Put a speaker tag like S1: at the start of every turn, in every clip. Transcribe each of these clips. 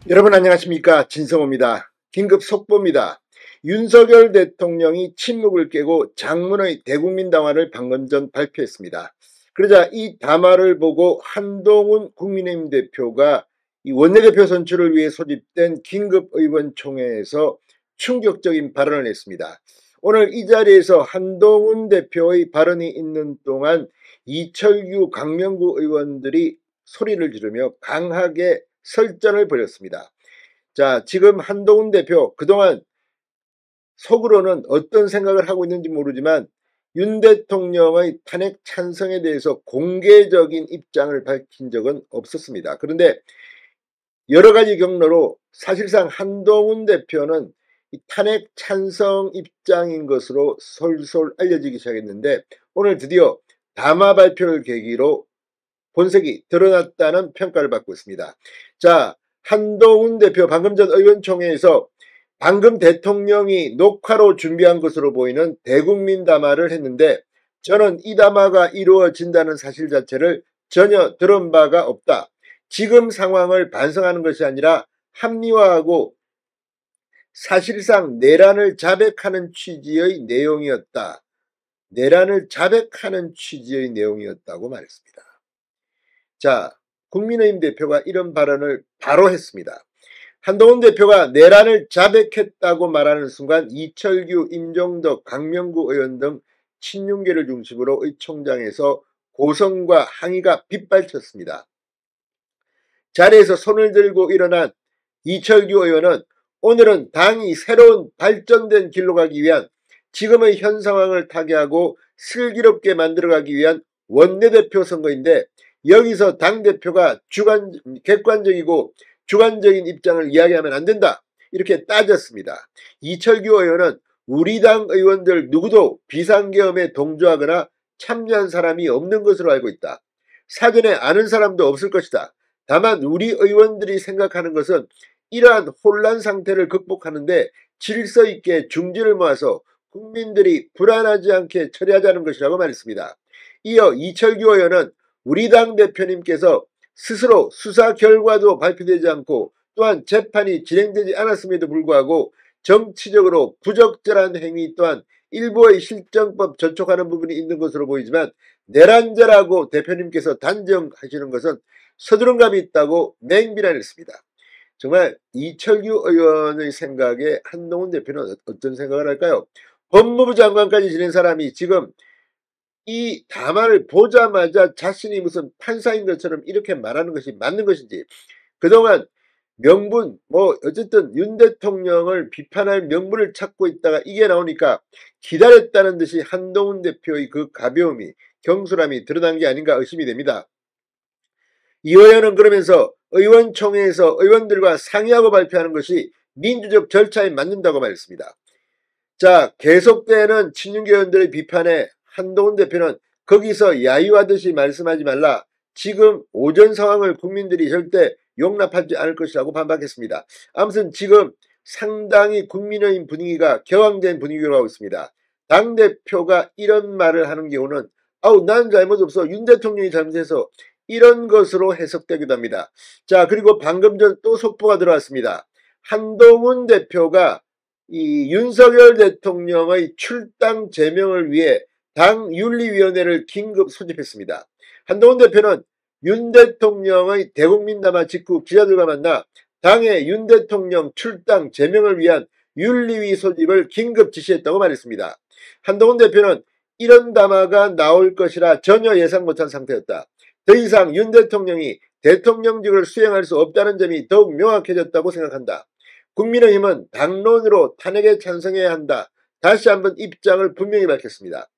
S1: 여러분 안녕하십니까, 진성호입니다. 긴급 속보입니다. 윤석열 대통령이 침묵을 깨고 장문의 대국민 담화를 방금 전 발표했습니다. 그러자 이 담화를 보고 한동훈 국민의힘 대표가 이 원내대표 선출을 위해 소집된 긴급의원총회에서 충격적인 발언을 했습니다. 오늘 이 자리에서 한동훈 대표의 발언이 있는 동안 이철규, 강명구 의원들이 소리를 지르며 강하게 설전을 벌였습니다. 자, 지금 한동훈 대표 그동안 속으로는 어떤 생각을 하고 있는지 모르지만 윤 대통령의 탄핵 찬성에 대해서 공개적인 입장을 밝힌 적은 없었습니다. 그런데 여러 가지 경로로 사실상 한동훈 대표는 이 탄핵 찬성 입장인 것으로 솔솔 알려지기 시작했는데 오늘 드디어 담화 발표를 계기로 본색이 드러났다는 평가를 받고 있습니다. 자, 한동훈 대표 방금 전 의원총회에서 방금 대통령이 녹화로 준비한 것으로 보이는 대국민 담화를 했는데 저는 이 담화가 이루어진다는 사실 자체를 전혀 들은 바가 없다. 지금 상황을 반성하는 것이 아니라 합리화하고 사실상 내란을 자백하는 취지의 내용이었다. 내란을 자백하는 취지의 내용이었다고 말했습니다. 자, 국민의힘 대표가 이런 발언을 바로 했습니다. 한동훈 대표가 내란을 자백했다고 말하는 순간 이철규, 임종덕, 강명구 의원 등 친윤계를 중심으로 의 총장에서 고성과 항의가 빗발쳤습니다. 자리에서 손을 들고 일어난 이철규 의원은 오늘은 당이 새로운 발전된 길로 가기 위한 지금의 현 상황을 타개하고 슬기롭게 만들어가기 위한 원내대표 선거인데 여기서 당대표가 객관적이고 주관적인 입장을 이야기하면 안 된다. 이렇게 따졌습니다. 이철규 의원은 우리 당 의원들 누구도 비상계엄에 동조하거나 참여한 사람이 없는 것으로 알고 있다. 사전에 아는 사람도 없을 것이다. 다만 우리 의원들이 생각하는 것은 이러한 혼란 상태를 극복하는데 질서 있게 중지를 모아서 국민들이 불안하지 않게 처리하자는 것이라고 말했습니다. 이어 이철규 의원은 우리 당 대표님께서 스스로 수사 결과도 발표되지 않고 또한 재판이 진행되지 않았음에도 불구하고 정치적으로 부적절한 행위 또한 일부의 실정법 저촉하는 부분이 있는 것으로 보이지만 내란죄라고 대표님께서 단정하시는 것은 서두른감이 있다고 맹비난했습니다. 정말 이철규 의원의 생각에 한동훈 대표는 어떤 생각을 할까요? 법무부 장관까지 지낸 사람이 지금 이 담화를 보자마자 자신이 무슨 판사인 것처럼 이렇게 말하는 것이 맞는 것인지, 그동안 명분 어쨌든 윤 대통령을 비판할 명분을 찾고 있다가 이게 나오니까 기다렸다는 듯이 한동훈 대표의 그 가벼움이, 경솔함이 드러난 게 아닌가 의심이 됩니다. 이 의원은 그러면서 의원총회에서 의원들과 상의하고 발표하는 것이 민주적 절차에 맞는다고 말했습니다. 자, 계속되는 친윤계 의원들의 비판에 한동훈 대표는 거기서 야유하듯이 말씀하지 말라. 지금 오전 상황을 국민들이 절대 용납하지 않을 것이라고 반박했습니다. 아무튼 지금 상당히 국민의힘 분위기가 격앙된 분위기로 가고 있습니다. 당대표가 이런 말을 하는 경우는 난 잘못 없어. 윤 대통령이 잘못해서 이런 것으로 해석되기도 합니다. 자, 그리고 방금 전 또 속보가 들어왔습니다. 한동훈 대표가 이 윤석열 대통령의 출당 제명을 위해 당 윤리위원회를 긴급 소집했습니다. 한동훈 대표는 윤 대통령의 대국민 담화 직후 기자들과 만나 당의 윤 대통령 출당 제명을 위한 윤리위 소집을 긴급 지시했다고 말했습니다. 한동훈 대표는 이런 담화가 나올 것이라 전혀 예상 못한 상태였다. 더 이상 윤 대통령이 대통령직을 수행할 수 없다는 점이 더욱 명확해졌다고 생각한다. 국민의힘은 당론으로 탄핵에 찬성해야 한다. 다시 한번 입장을 분명히 밝혔습니다.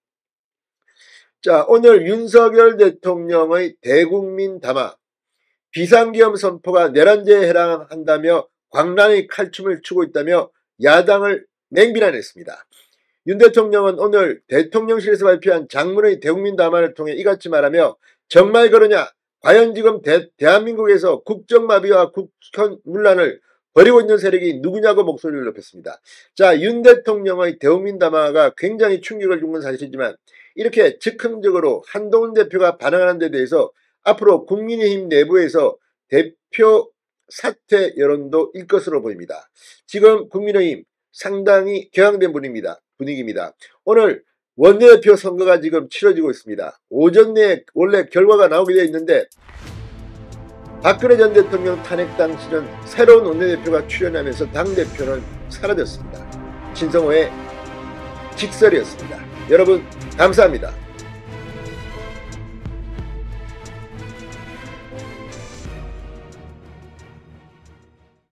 S1: 자, 오늘 윤석열 대통령의 대국민 담화, 비상계엄 선포가 내란죄에 해당한다며 광란의 칼춤을 추고 있다며 야당을 맹비난했습니다. 윤 대통령은 오늘 대통령실에서 발표한 장문의 대국민 담화를 통해 이같이 말하며 정말 그러냐? 과연 지금 대한민국에서 국정마비와 국현문란을 벌이고 있는 세력이 누구냐고 목소리를 높였습니다. 자, 윤 대통령의 대국민 담화가 굉장히 충격을 준 건 사실이지만 이렇게 즉흥적으로 한동훈 대표가 반응하는 데 대해서 앞으로 국민의힘 내부에서 대표 사퇴 여론도 일 것으로 보입니다. 지금 국민의힘 상당히 격앙된 분위기입니다. 오늘 원내대표 선거가 지금 치러지고 있습니다. 오전 내에 원래 결과가 나오게 되어 있는데 박근혜 전 대통령 탄핵 당시는 새로운 원내대표가 출연하면서 당대표는 사라졌습니다. 신성호의 직설이었습니다. 여러분 감사합니다.